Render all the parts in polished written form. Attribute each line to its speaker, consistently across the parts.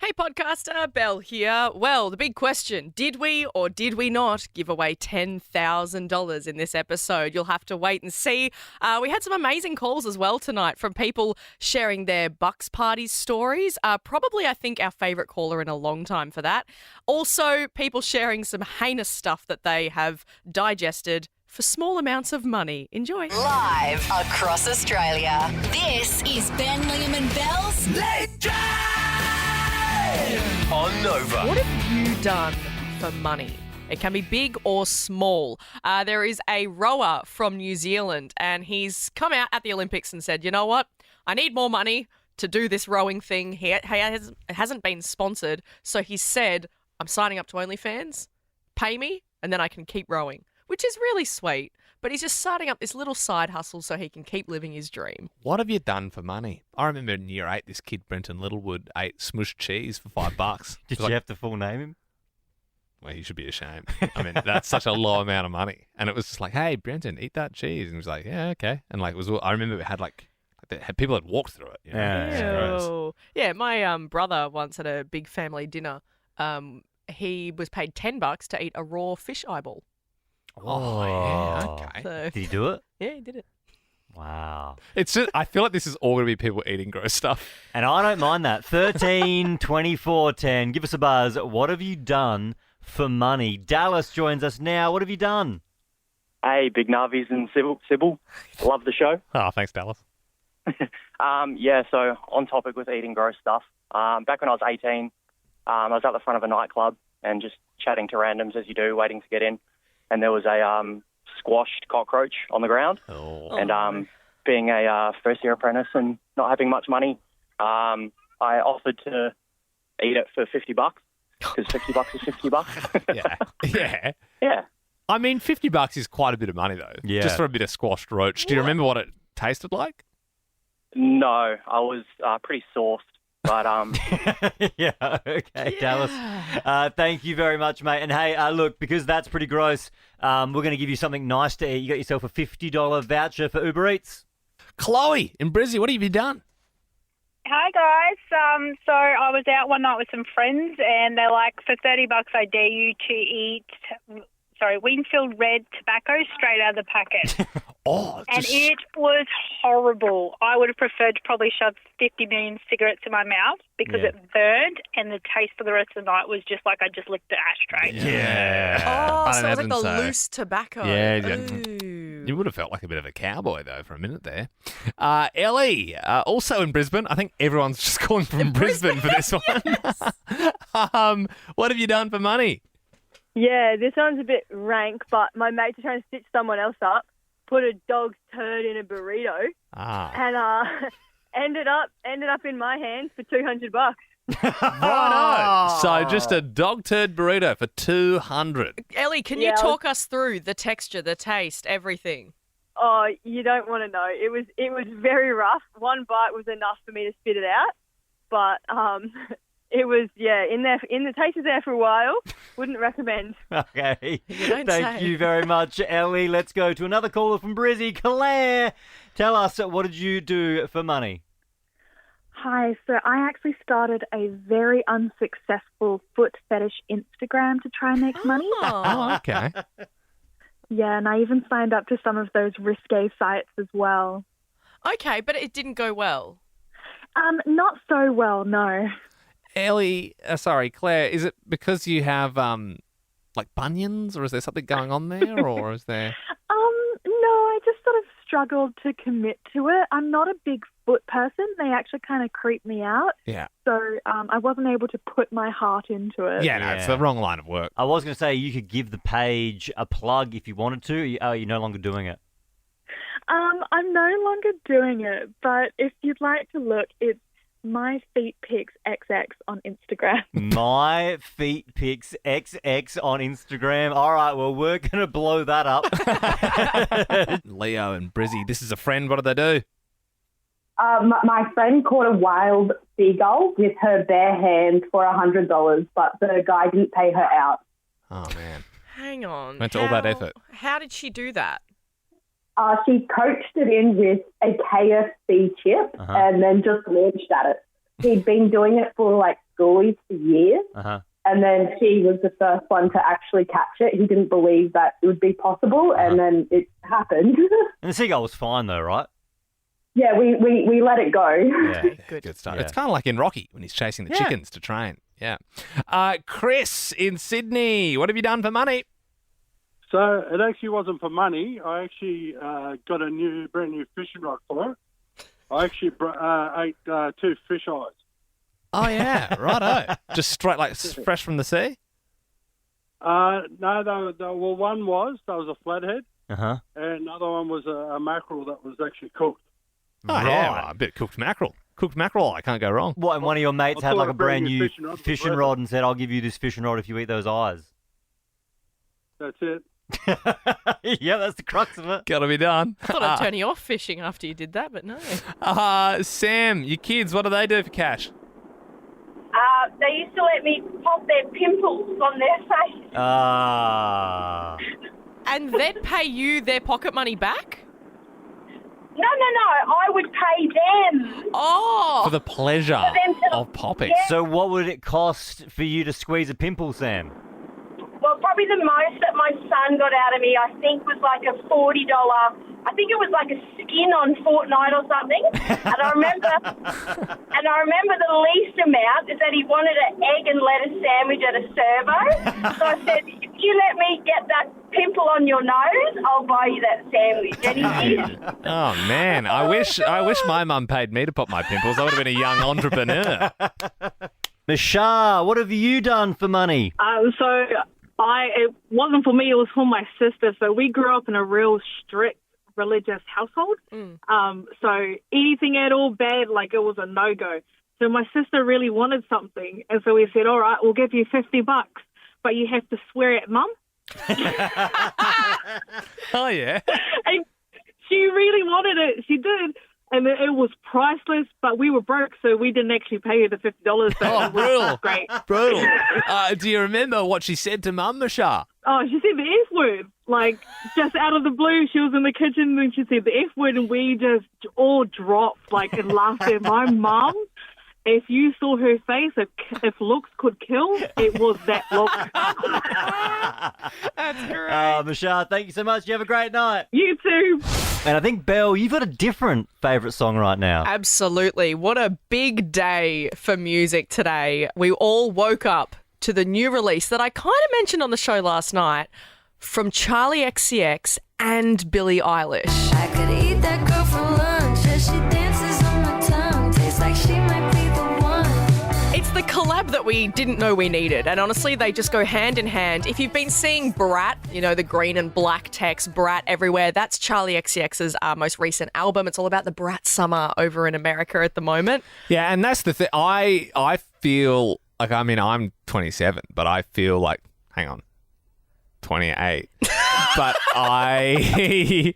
Speaker 1: Hey podcaster, Belle here. Well, the big question, did we or did we not give away $10,000 in this episode? You'll have to wait and see. We had some amazing calls as well tonight from people sharing their Bucks party stories. Probably, I think, our favourite caller in a long time for that. Also, people sharing some heinous stuff that they have digested for small amounts of money. Enjoy.
Speaker 2: Live across Australia. This is Ben, Liam and Belle's
Speaker 3: Late Drive on Nova.
Speaker 1: What have you done for money? It can be big or small. There is a rower from New Zealand and he's come out at the Olympics and said, you know what? I need more money to do this rowing thing. It hasn't been sponsored. So he said, I'm signing up to OnlyFans. Pay me and then I can keep rowing, which is really sweet. But he's just starting up this little side hustle so he can keep living his dream.
Speaker 4: What have you done for money? I remember in year 8, this kid, Brenton Littlewood, ate smushed cheese for $5.
Speaker 5: Did you have to full name him?
Speaker 4: Well, you should be ashamed. I mean, that's such a low amount of money. And it was just like, hey, Brenton, eat that cheese. And he was like, yeah, okay. And like, I remember it had people had walked through it. You know?
Speaker 5: Yeah.
Speaker 1: Yeah, my brother once at a big family dinner, he was paid $10 to eat a raw fish eyeball.
Speaker 4: Oh, yeah, okay.
Speaker 1: So,
Speaker 5: Did he do it?
Speaker 1: yeah, he did it.
Speaker 5: Wow.
Speaker 4: It's just, I feel like this is all going to be people eating gross stuff.
Speaker 5: And I don't mind that. 13 24 10. Give us a buzz. What have you done for money? Dallas joins us now. What have you done?
Speaker 6: Hey, Big Navies and Sybil. Love the show.
Speaker 4: Oh, thanks, Dallas.
Speaker 6: So on topic with eating gross stuff. Back when I was 18, I was at the front of a nightclub and just chatting to randoms as you do, waiting to get in. And there was a squashed cockroach on the ground.
Speaker 4: Oh.
Speaker 6: And being a first-year apprentice and not having much money, I offered to eat it for $50 because $50 is $50.
Speaker 4: Yeah.
Speaker 6: Yeah.
Speaker 4: I mean, $50 is quite a bit of money, though.
Speaker 5: Yeah.
Speaker 4: Just for a bit of squashed roach. Do you remember what it tasted like?
Speaker 6: No, I was pretty sauced. But
Speaker 5: Yeah, okay, Dallas. Thank you very much, mate. And hey, look, because that's pretty gross, we're going to give you something nice to eat. You got yourself a $50 voucher for Uber Eats.
Speaker 4: Chloe in Brizzy, what have you done?
Speaker 7: Hi guys. So I was out one night with some friends, and they're like, for $30, I dare you to eat, Winfield Red tobacco straight out of the packet. And it was horrible. I would have preferred to probably shove 50 million cigarettes in my mouth because it burned, and the taste for the rest of the night was just like I just licked the ashtray.
Speaker 4: Yeah.
Speaker 1: Oh,
Speaker 4: I
Speaker 1: so it was like the
Speaker 4: imagine so.
Speaker 1: loose tobacco.
Speaker 4: Yeah.
Speaker 1: Ooh.
Speaker 4: You would have felt like a bit of a cowboy, though, for a minute there. Ellie, also in Brisbane. I think everyone's just calling from Brisbane for this one. What have you done for money?
Speaker 8: Yeah, this one's a bit rank, but my mates are trying to stitch someone else up, put a dog's turd in a burrito, and ended up in my hands for $200.
Speaker 4: Righto. So just a dog turd burrito for $200.
Speaker 1: Ellie, can you talk us through the texture, the taste, everything?
Speaker 8: Oh, you don't want to know. It was very rough. One bite was enough for me to spit it out, but it was, in the taste was there for a while. Wouldn't recommend.
Speaker 5: Okay.
Speaker 1: Thank
Speaker 5: you very much, Ellie. Let's go to another caller from Brizzy. Claire, tell us, what did you do for money?
Speaker 9: Hi, so I actually started a very unsuccessful foot fetish Instagram to try and make money.
Speaker 4: Oh, okay.
Speaker 9: Yeah, and I even signed up to some of those risque sites as well.
Speaker 1: Okay, but it didn't go well.
Speaker 9: Not so well, no.
Speaker 4: Ellie, Claire, is it because you have like bunions, or is there something going on there, or is there?
Speaker 9: No, I just sort of struggled to commit to it. I'm not a big foot person. They actually kind of creep me out.
Speaker 4: Yeah.
Speaker 9: So I wasn't able to put my heart into it.
Speaker 4: Yeah, no, it's the wrong line of work.
Speaker 5: I was going to say you could give the page a plug if you wanted to. Are you no longer doing it?
Speaker 9: I'm no longer doing it, but if you'd like to look, it's My Feet Pics XX on Instagram.
Speaker 5: My Feet Pics XX on Instagram. All right, well, we're going to blow that up.
Speaker 4: Leo and Brizzy, this is a friend. What did they do?
Speaker 10: My friend caught a wild seagull with her bare hands for $100, but the guy didn't pay her out.
Speaker 4: Oh, man.
Speaker 1: Hang on.
Speaker 4: Went to all that effort.
Speaker 1: How did she do that?
Speaker 10: She coaxed it in with a KFC chip and then just launched at it. he'd been doing it for like schoolies for years.
Speaker 5: Uh-huh.
Speaker 10: And then she was the first one to actually catch it. He didn't believe that it would be possible, and then it happened.
Speaker 5: And the seagull was fine though, right?
Speaker 10: Yeah, we let it go.
Speaker 5: Yeah.
Speaker 4: Good stuff.
Speaker 5: Yeah.
Speaker 4: It's kind of like in Rocky when he's chasing the chickens to train. Yeah. Chris in Sydney, what have you done for money?
Speaker 3: So it actually wasn't for money. I actually got a brand new fishing rod for it. I actually ate 2 fish eyes.
Speaker 4: Oh, yeah, righto. Just straight, like, fresh from the sea?
Speaker 3: No, one was a flathead,
Speaker 5: Uh-huh.
Speaker 3: and another one was a mackerel that was actually cooked.
Speaker 4: Oh, yeah, well, a bit cooked mackerel. Cooked mackerel, I can't go wrong.
Speaker 5: What, and one of your mates
Speaker 3: I
Speaker 5: had
Speaker 3: thought
Speaker 5: like a
Speaker 3: I'd bring
Speaker 5: brand
Speaker 3: you
Speaker 5: new
Speaker 3: fishing rod for
Speaker 5: fishing
Speaker 3: breakfast.
Speaker 5: rod and said, I'll give you this fishing rod if you eat those eyes.
Speaker 3: That's it.
Speaker 5: Yeah, that's the crux of it.
Speaker 4: Gotta be done.
Speaker 1: I thought I'd turn you off fishing after you did that, but no.
Speaker 4: Sam, your kids, what do they do for cash?
Speaker 8: They used to let me pop their pimples on their face.
Speaker 5: Ah.
Speaker 1: And they'd pay you their pocket money back?
Speaker 8: No. I would pay them.
Speaker 1: Oh!
Speaker 4: For the pleasure
Speaker 8: them to-
Speaker 4: of popping.
Speaker 8: Yeah.
Speaker 5: So what would it cost for you to squeeze a pimple, Sam?
Speaker 8: Well, probably the most that my son got out of me, I think, was like a $40. I think it was like a skin on Fortnite or something. And I remember the least amount is that he wanted an egg and lettuce sandwich at a servo. So I said, if you let me get that pimple on your nose, I'll buy you that sandwich. And he did.
Speaker 4: Oh, man. I wish my mum paid me to pop my pimples. I would have been a young entrepreneur.
Speaker 5: Mishar, what have you done for money?
Speaker 9: It wasn't for me, it was for my sister. So we grew up in a real strict religious household. So anything at all bad, like it was a no-go. So my sister really wanted something. And so we said, all right, we'll give you $50, but you have to swear at mum.
Speaker 4: Oh, yeah.
Speaker 9: And she really wanted it. She did. And it was priceless, but we were broke, so we didn't actually pay her the $50. So
Speaker 4: Oh, brutal.
Speaker 9: Great.
Speaker 4: Brutal. Do you remember what she said to Mum, Mishar?
Speaker 9: Oh, she said the F word. Like, just out of the blue, she was in the kitchen and she said the F word, and we just all dropped, like, and laughed at my mum. If you saw her face, if looks could kill, it was that look.
Speaker 1: That's great.
Speaker 5: Mishar, thank you so much. You have a great night.
Speaker 9: You too.
Speaker 5: And I think, Belle, you've got a different favourite song right now.
Speaker 1: Absolutely. What a big day for music today. We all woke up to the new release that I kind of mentioned on the show last night from Charlie XCX and Billie Eilish.
Speaker 11: I could eat that girl for lunch as she dances on my tongue. Tastes like she might be the one.
Speaker 1: It's the collab that we didn't know we needed, and honestly, they just go hand in hand. If you've been seeing Brat, you know, the green and black text, Brat everywhere, that's Charlie XCX's most recent album. It's all about the Brat Summer over in America at the moment.
Speaker 4: Yeah, and that's the thing. I feel like, I mean, I'm 27, but I feel like, hang on, 28. But I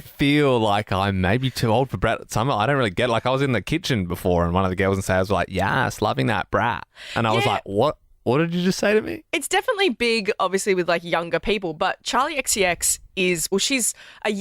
Speaker 4: feel like I'm maybe too old for Brat Summer. I don't really get it. Like, I was in the kitchen before and one of the girls in sales was like, yes, loving that Brat. And I was like, what? What did you just say to me?
Speaker 1: It's definitely big, obviously, with like younger people, but Charlie XCX is, well, she's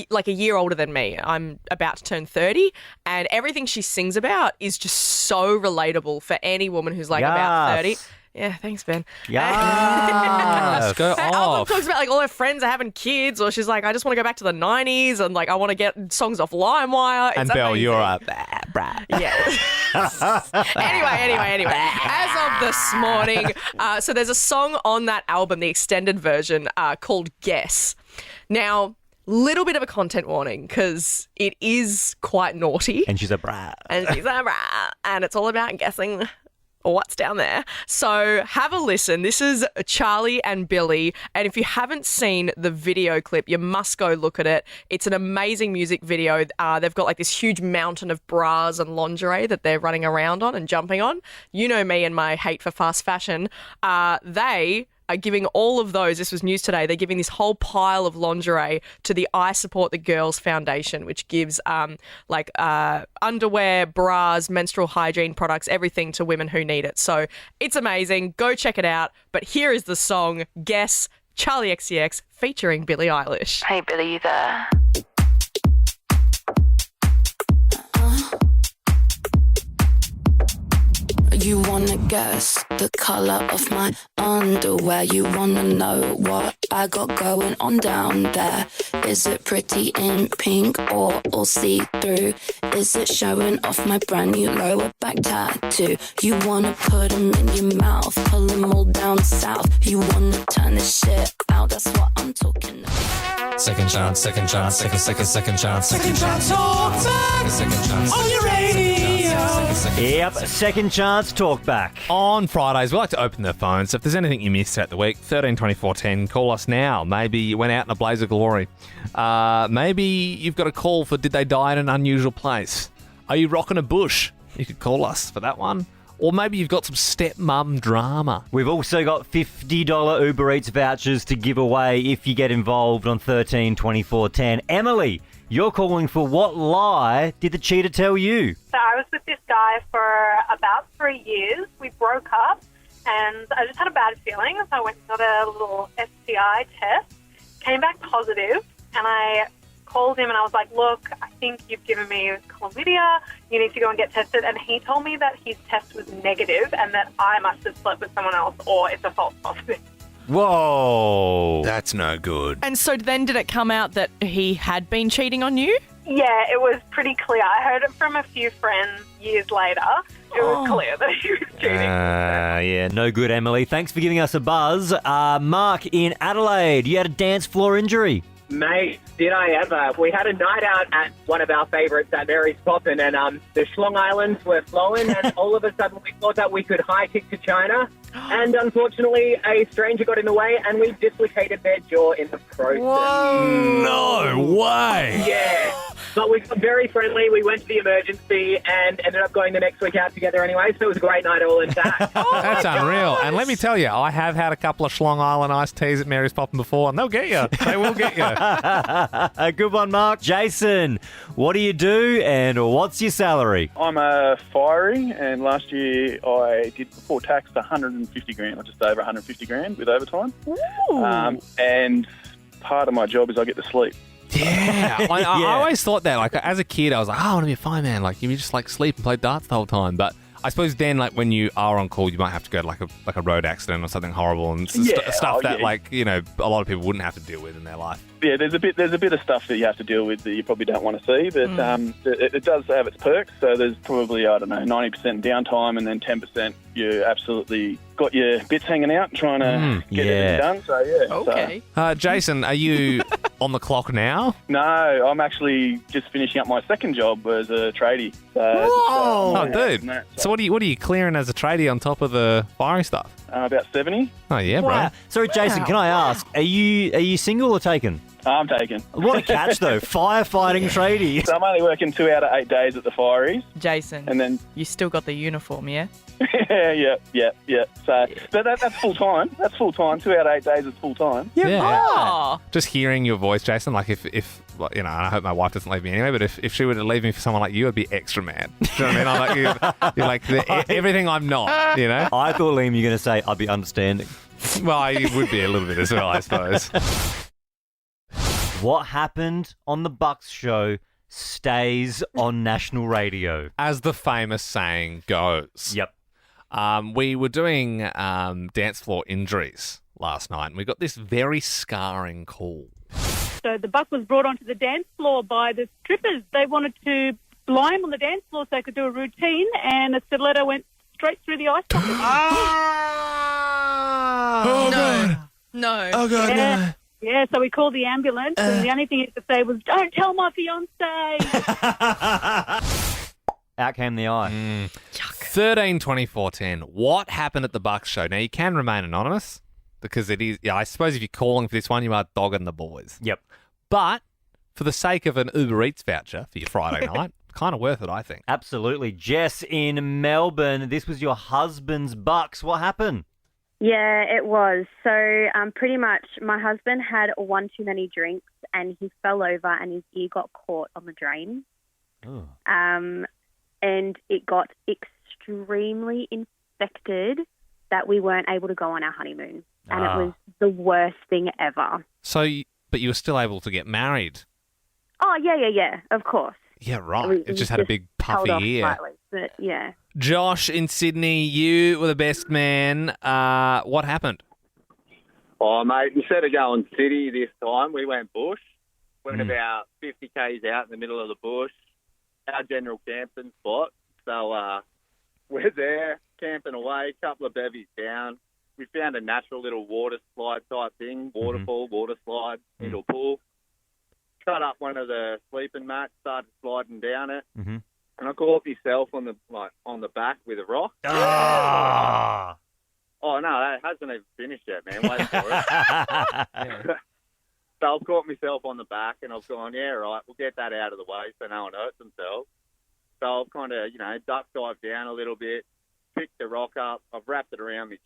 Speaker 1: like a year older than me. I'm about to turn 30, and everything she sings about is just so relatable for any woman who's like about 30. Yeah, thanks, Ben.
Speaker 4: Yes, go
Speaker 1: Her album
Speaker 4: off.
Speaker 1: talks about like all her friends are having kids, or she's like, I just want to go back to the 90s, and like I want to get songs off LimeWire. It's
Speaker 4: And Belle,
Speaker 1: amazing.
Speaker 4: you're a Brat.
Speaker 1: Yeah. Anyway. As of this morning, so there's a song on that album, the extended version, called Guess. Now, little bit of a content warning because it is quite naughty.
Speaker 5: And she's a brat.
Speaker 1: And it's all about guessing what's down there. So have a listen. This is Charlie and Billie. And if you haven't seen the video clip, you must go look at it. It's an amazing music video. They've got like this huge mountain of bras and lingerie that they're running around on and jumping on. You know me and my hate for fast fashion. They are giving all of those, this was news today, they're giving this whole pile of lingerie to the I Support the Girls Foundation, which gives underwear, bras, menstrual hygiene products, everything to women who need it. So it's amazing. Go check it out. But here is the song, Guess, Charlie XCX, featuring Billie Eilish.
Speaker 11: Hey, Billie, you there? You wanna guess the color of my underwear? You wanna know what I got going on down there? Is it pretty in pink or all see-through? Is it showing off my brand new lower back tattoo? You wanna put them in your mouth, pull them all down south. You wanna turn this shit out, that's what I'm talking about.
Speaker 12: Second chance, second chance, second chance, second chance. Second chance on your radio.
Speaker 5: Yep, second chance talk back.
Speaker 4: On Fridays, we like to open the phones. So if there's anything you missed throughout the week, 13 24 10, call us now. Maybe you went out in a blaze of glory. Maybe you've got a call for did they die in an unusual place? Are you rocking a bush? You could call us for that one. Or maybe you've got some stepmum drama.
Speaker 5: We've also got $50 Uber Eats vouchers to give away if you get involved on 13 24 10. Emily, you're calling for what lie did the cheater tell you?
Speaker 13: So I was with this guy for about 3 years. We broke up and I just had a bad feeling. So I went and got a little STI test, came back positive, and I called him and I was like, look, I think you've given me chlamydia. You need to go and get tested. And he told me that his test was negative and that I must have slept with someone else or it's a false positive.
Speaker 4: Whoa. That's no good.
Speaker 1: And so then did it come out that he had been cheating on you?
Speaker 13: Yeah, it was pretty clear. I heard it from a few friends years later. It was clear that he was cheating.
Speaker 5: Yeah, no good, Emily. Thanks for giving us a buzz. Mark in Adelaide, you had a dance floor injury.
Speaker 14: Mate, did I ever. We had a night out at one of our favourites at Mary's Poppin', and the Schlong Islands were flowing, and all of a sudden we thought that we could high kick to China, and unfortunately a stranger got in the way, and we dislocated their jaw in the process.
Speaker 4: No way.
Speaker 14: Yeah. But we got very friendly. We went to the emergency and ended up going the next week out together anyway, so it was a great night all intact.
Speaker 4: That's unreal. And let me tell you, I have had a couple of Schlong Island iced teas at Mary's Poppin' before, and they'll get you. They will get you.
Speaker 5: A good one, Mark. Jason, what do you do and what's your salary?
Speaker 15: I'm a fiery, and last year I did before tax 150 grand, or just over 150 grand with overtime. And part of my job is I get to sleep.
Speaker 4: Yeah. I always thought that. Like, as a kid, I was like, oh, I want to be a fireman. Like, you just, like, sleep and play darts the whole time. But I suppose then, like, when you are on call, you might have to go to, like a road accident or something horrible and stuff that, like, you know, a lot of people wouldn't have to deal with in their life.
Speaker 15: Yeah, there's a bit of stuff that you have to deal with that you probably don't want to see, but it does have its perks. So there's probably, 90% downtime, and then 10% you absolutely got your bits hanging out trying to get everything done. So, yeah.
Speaker 1: Okay.
Speaker 4: Jason, are you on the clock now?
Speaker 15: No, I'm actually just finishing up my second job as a tradie.
Speaker 4: Oh, dude. So what are you clearing as a tradie on top of the fiery stuff?
Speaker 15: About 70.
Speaker 4: Oh, yeah,
Speaker 5: Wow.
Speaker 4: bro.
Speaker 5: Sorry, Jason, can I ask, are you single or taken?
Speaker 15: I'm taken.
Speaker 5: What a catch, though. Firefighting tradie.
Speaker 15: So I'm only working 2 out of 8 days at the Fireys.
Speaker 1: Jason,
Speaker 15: And then,
Speaker 1: you still got the uniform, yeah?
Speaker 15: yeah. So, but that's full time. That's full time. 2 out of 8 days is full time.
Speaker 1: Oh.
Speaker 4: Just hearing your voice, Jason, like if you know, and I hope my wife doesn't leave me anyway, but if she were to leave me for someone like you, I'd be extra mad. Do you know what I mean? You're like everything I'm not, you know?
Speaker 5: I thought, Liam, you were going to say, I'd be understanding.
Speaker 4: Well, you would be a little bit as well, I suppose.
Speaker 5: What happened on the Bucks show stays on national radio.
Speaker 4: As the famous saying goes.
Speaker 5: Yep.
Speaker 4: We were doing dance floor injuries last night, and we got this very scarring call.
Speaker 16: So the buck was brought onto the dance floor by the strippers. They wanted to lie him on the dance floor so they could do a routine, and a stiletto went straight through the ice bucket.
Speaker 1: Oh, God. No.
Speaker 12: Oh, God,
Speaker 16: yeah.
Speaker 12: no.
Speaker 16: Yeah, so we called the ambulance, and the only thing he could say was, "Don't tell my fiancé."
Speaker 5: Out came the eye.
Speaker 4: 13 24 10. What happened at the Bucks show? Now, you can remain anonymous because it is, I suppose if you're calling for this one, you are dogging the boys.
Speaker 5: Yep.
Speaker 4: But for the sake of an Uber Eats voucher for your Friday night, kind of worth it, I think.
Speaker 5: Absolutely. Jess in Melbourne, this was your husband's Bucks. What happened?
Speaker 17: Yeah, it was. So pretty much my husband had one too many drinks and he fell over and his ear got caught on the drain.
Speaker 5: Oh.
Speaker 17: And it got extremely infected that we weren't able to go on our honeymoon. And it was the worst thing ever.
Speaker 4: So, but you were still able to get married?
Speaker 17: Oh, yeah, of course.
Speaker 4: Yeah, right. It just had a big puffy
Speaker 17: held off
Speaker 4: ear.
Speaker 17: slightly. But yeah.
Speaker 4: Josh in Sydney, you were the best man. What happened?
Speaker 18: Oh, mate, instead of going city this time, we went bush. Went about 50 k's out in the middle of the bush, our general camping spot. So we're there, camping away, couple of bevies down. We found a natural little water slide type thing, waterfall, water slide, into a pool. Cut up one of the sleeping mats, started sliding down it, and I caught myself on the back with a rock.
Speaker 5: Ah!
Speaker 18: Oh, no, that hasn't even finished yet, man. Wait for it. So I've caught myself on the back, and I've gone, yeah, right, we'll get that out of the way so no one hurts themselves. So I've kind of, duck dived down a little bit, picked the rock up. I've wrapped it around me,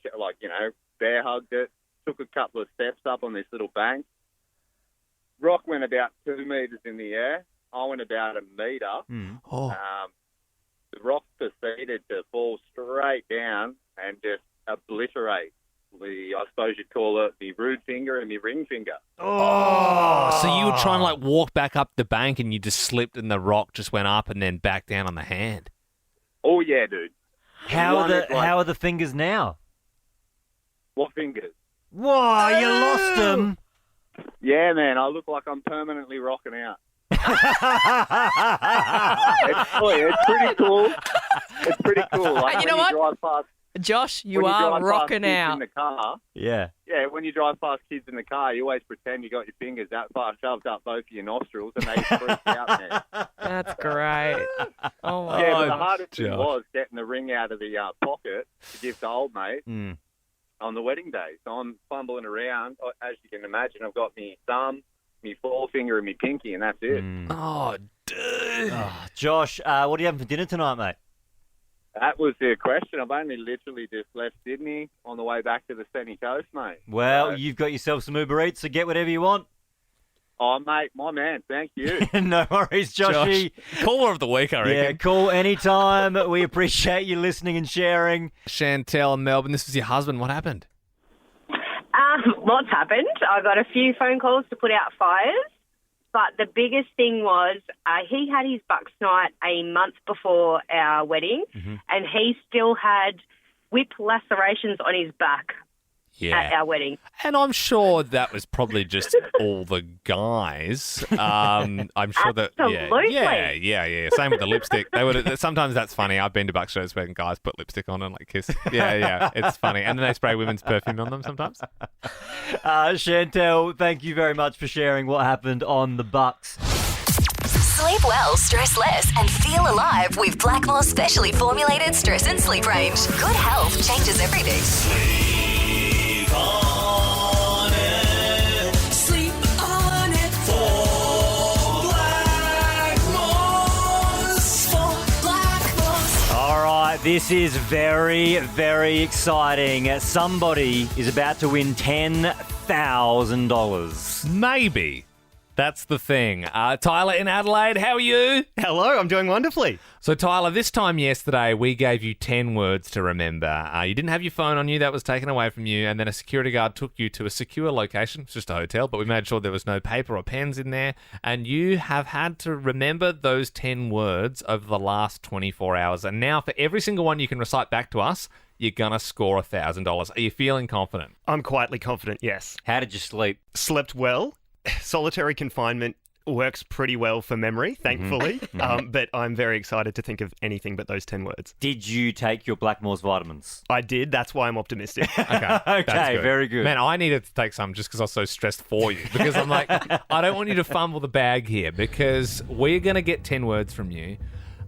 Speaker 18: bear hugged it, took a couple of steps up on this little bank. Rock went about 2 metres in the air. I went about 1 metre. The rock proceeded to fall straight down and just obliterate I suppose you'd call it the rude finger and the ring finger.
Speaker 4: Oh, so you were trying to walk back up the bank and you just slipped and the rock just went up and then back down on the hand.
Speaker 18: Oh yeah, dude.
Speaker 5: How are the fingers now?
Speaker 18: What fingers?
Speaker 5: Whoa, you lost them.
Speaker 18: Yeah, man. I look like I'm permanently rocking out. It's pretty cool. It's pretty cool.
Speaker 1: And you know what?
Speaker 18: Drive past,
Speaker 1: Josh, you are rocking out.
Speaker 18: In the car,
Speaker 5: yeah,
Speaker 18: when you drive past kids in the car, you always pretend you got your fingers that far shoved up both of your nostrils and they freak out, man.
Speaker 1: That's great. Oh, my
Speaker 18: yeah, but the hardest thing was getting the ring out of the pocket to give to old mate on the wedding day. So I'm fumbling around. As you can imagine, I've got me thumb, me forefinger, and me pinky, and that's it.
Speaker 4: Oh, dude.
Speaker 5: Josh, what are you having for dinner tonight, mate?
Speaker 18: That was the question. I've only literally just left Sydney on the way back to the sunny coast, mate.
Speaker 5: Well, you've got yourself some Uber Eats, so get whatever you want.
Speaker 18: Oh, mate, my man. Thank you.
Speaker 5: No worries, Joshy.
Speaker 4: Caller of the week, I reckon.
Speaker 5: Yeah, call anytime. We appreciate you listening and sharing.
Speaker 4: Chantel in Melbourne, this was your husband. What happened?
Speaker 19: Lots happened. I got a few phone calls to put out fires. But the biggest thing was he had his bucks night a month before our wedding, and he still had whip lacerations on his back at our wedding.
Speaker 4: And I'm sure that was probably just all the guys. I'm sure that yeah. Same with the lipstick. They would sometimes that's funny. I've been to buck shows where guys put lipstick on and kiss. Yeah, it's funny. And then they spray women's perfume on them sometimes.
Speaker 5: Chantel, thank you very much for sharing what happened on the Bucks.
Speaker 2: Sleep well, stress less, and feel alive with Blackmore's specially formulated stress and sleep range. Good health changes everything.
Speaker 12: Sleep on it. Sleep on it. For Blackmore's.
Speaker 5: All right, this is very, very exciting. Somebody is about to win $10,000.
Speaker 4: Maybe. That's the thing. Tyler in Adelaide, how are you?
Speaker 20: Hello, I'm doing wonderfully.
Speaker 4: So, Tyler, this time yesterday, we gave you 10 words to remember. You didn't have your phone on you. That was taken away from you. And then a security guard took you to a secure location. It's just a hotel, but we made sure there was no paper or pens in there. And you have had to remember those 10 words over the last 24 hours. And now, for every single one you can recite back to us, you're going to score $1,000. Are you feeling confident?
Speaker 20: I'm quietly confident, yes.
Speaker 5: How did you sleep?
Speaker 20: Slept well. Solitary confinement works pretty well for memory, thankfully. But I'm very excited to think of anything but those 10 words.
Speaker 5: Did you take your Blackmore's vitamins?
Speaker 20: I did. That's why I'm optimistic.
Speaker 5: Okay, very good.
Speaker 4: Man, I needed to take some just because I was so stressed for you. Because I'm like, I don't want you to fumble the bag here because we're going to get 10 words from you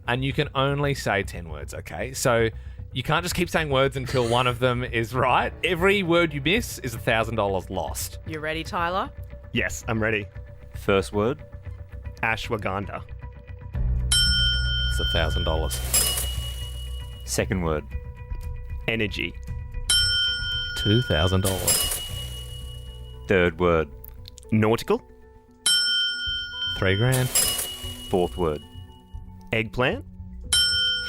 Speaker 4: and you can only say 10 words, okay? So you can't just keep saying words until one of them is right. Every word you miss is $1,000 lost.
Speaker 1: You ready, Tyler?
Speaker 20: Yes, I'm ready.
Speaker 5: First word?
Speaker 20: Ashwagandha.
Speaker 4: It's $1,000.
Speaker 5: Second word?
Speaker 20: Energy.
Speaker 4: $2,000.
Speaker 5: Third word?
Speaker 20: Nautical.
Speaker 4: $3,000.
Speaker 5: Fourth word?
Speaker 20: Eggplant.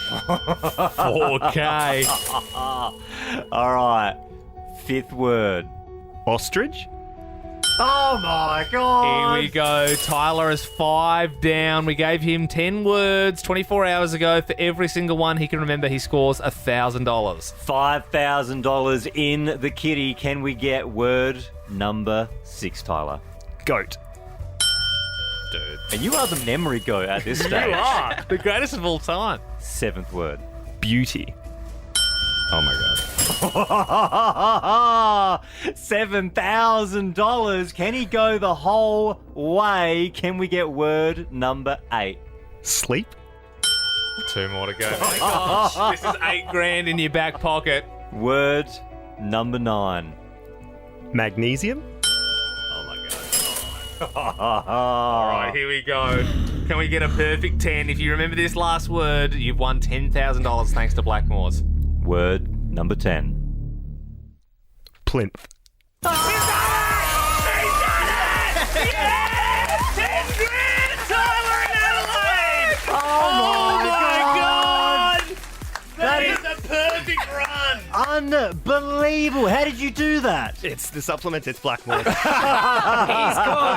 Speaker 4: $4,000.
Speaker 5: All right. Fifth word?
Speaker 20: Ostrich.
Speaker 5: Oh, my God.
Speaker 4: Here we go. Tyler is 5 down. We gave him 10 words 24 hours ago. For every single one he can remember, he scores $1,000.
Speaker 5: $5,000 in the kitty. Can we get word number 6, Tyler?
Speaker 20: Goat.
Speaker 4: Dude.
Speaker 5: And you are the memory goat at this stage.
Speaker 4: You are. The greatest of all time.
Speaker 5: 7th word.
Speaker 20: Beauty.
Speaker 4: Oh, my God.
Speaker 5: $7,000. Can he go the whole way? Can we get word number 8?
Speaker 20: Sleep.
Speaker 4: 2 more to go. Oh, my gosh. This is $8,000 in your back pocket.
Speaker 5: Word number 9.
Speaker 20: Magnesium.
Speaker 4: All right, here we go. Can we get a perfect 10? If you remember this last word, you've won $10,000 thanks to Blackmore's.
Speaker 5: Word number 10.
Speaker 20: Plinth.
Speaker 4: Oh my God!
Speaker 5: That
Speaker 4: is a perfect run!
Speaker 5: Unbelievable. How did you do that?
Speaker 20: It's the supplement. It's Blackmore.
Speaker 1: He's good.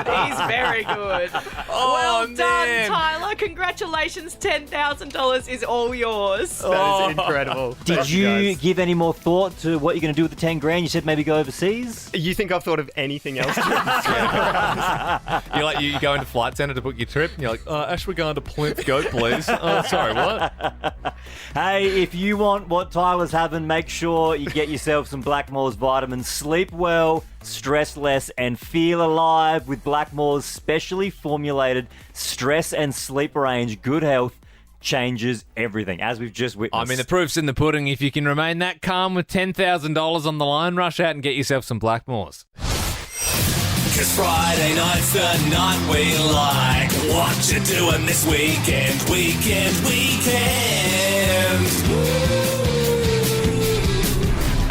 Speaker 1: He's very good. Well done,
Speaker 4: man.
Speaker 1: Tyler. Congratulations. $10,000 is all yours.
Speaker 20: That is incredible.
Speaker 5: Did
Speaker 20: Thank
Speaker 5: you
Speaker 20: guys.
Speaker 5: give any more thought to what you're going to do with the $10,000? You said maybe go overseas?
Speaker 20: You think I've thought of anything else?
Speaker 4: You're like, you go into Flight Centre to book your trip, and you're like, Ash, we're going to Plinth Goat, please. Oh, sorry, what?
Speaker 5: Hey, if you want what Tyler's having, make sure you get yourself some Blackmore's vitamins. Sleep well, stress less, and feel alive with Blackmore's specially formulated stress and sleep range. Good health changes everything, as we've just witnessed.
Speaker 4: I mean, the proof's in the pudding. If you can remain that calm with $10,000 on the line, rush out and get yourself some Blackmore's.
Speaker 12: 'Cause Friday night's the night we like. What you doing this weekend?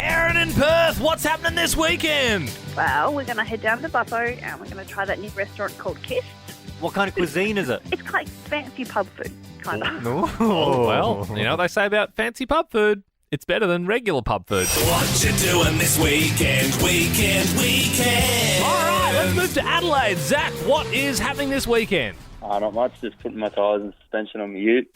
Speaker 4: Aaron in Perth, what's happening this weekend?
Speaker 21: Well, we're going to head down to Buffo and we're going to try that new restaurant called Kiss.
Speaker 5: What kind of cuisine is it?
Speaker 21: It's like fancy pub food, kind of.
Speaker 4: Oh, well, you know what they say about fancy pub food? It's better than regular pub food.
Speaker 12: What you doing this weekend?
Speaker 4: All right, let's move to Adelaide. Zach, what is happening this weekend?
Speaker 22: Not much, just putting my tyres and suspension on my ute.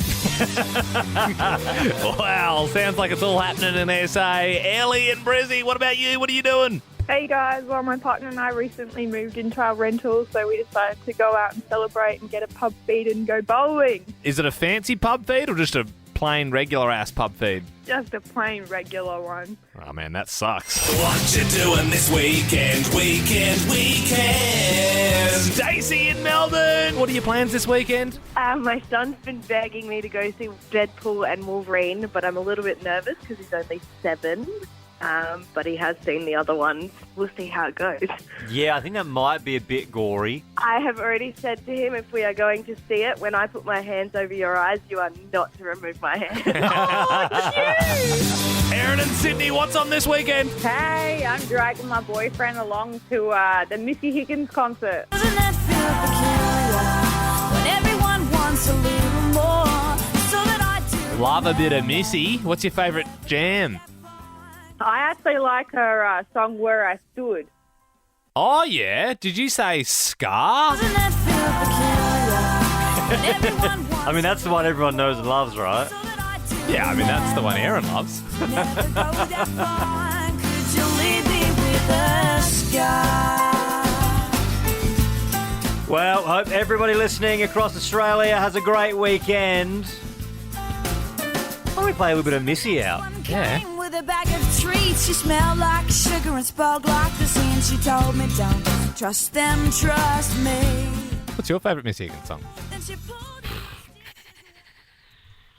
Speaker 4: Wow, sounds like it's all happening in SA. Ellie and Brizzy, what about you? What are you doing?
Speaker 23: Hey guys, well my partner and I recently moved into our rental, so we decided to go out and celebrate and get a pub feed and go bowling.
Speaker 4: Is it a fancy pub feed or just a plain regular ass pub feed?
Speaker 23: Just a plain regular one.
Speaker 4: Oh man, that sucks.
Speaker 12: What you doing this weekend?
Speaker 4: Stacey in Melbourne, what are your plans this weekend?
Speaker 8: My son's been begging me to go see Deadpool and Wolverine, but I'm a little bit nervous because he's only 7. But he has seen the other ones. We'll see how it goes.
Speaker 5: Yeah, I think that might be a bit gory.
Speaker 8: I have already said to him, if we are going to see it, when I put my hands over your eyes, you are not to remove my hands.
Speaker 4: Aaron and Sydney, what's on this weekend?
Speaker 23: Hey, I'm dragging my boyfriend along to the Missy Higgins concert.
Speaker 11: Doesn't that feel peculiar when everyone wants a little more? So that I do.
Speaker 4: Love a bit of Missy. What's your favourite jam?
Speaker 23: I actually like her song Where I Stood.
Speaker 4: Oh, yeah? Did you say Scar?
Speaker 11: Doesn't that feel peculiar when everyone wants
Speaker 5: I mean, that's the one everyone knows and loves, right?
Speaker 4: Yeah, I mean, that's the one Aaron loves.
Speaker 11: Could you leave me with a scar?
Speaker 5: Well, hope everybody listening across Australia has a great weekend. Why don't we play a little bit of Missy out?
Speaker 4: Yeah.
Speaker 11: With a bag of treats, she smelled like sugar and spoke like the sea, and she told me, don't trust them, trust me.
Speaker 4: What's your favourite Missy Higgins song?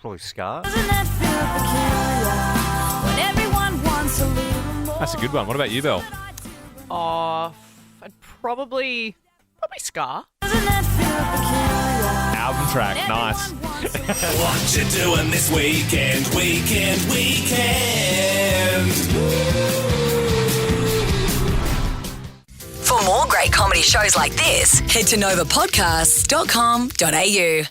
Speaker 5: Probably Scar.
Speaker 11: Doesn't that feel peculiar when everyone wants a little more?
Speaker 4: That's a good one. What about you, Belle?
Speaker 1: Oh, I'd probably Scar.
Speaker 11: Doesn't that feel peculiar?
Speaker 4: Album track, nice.
Speaker 12: What you doing this weekend?
Speaker 2: For more great comedy shows like this, head to novapodcasts.com.au.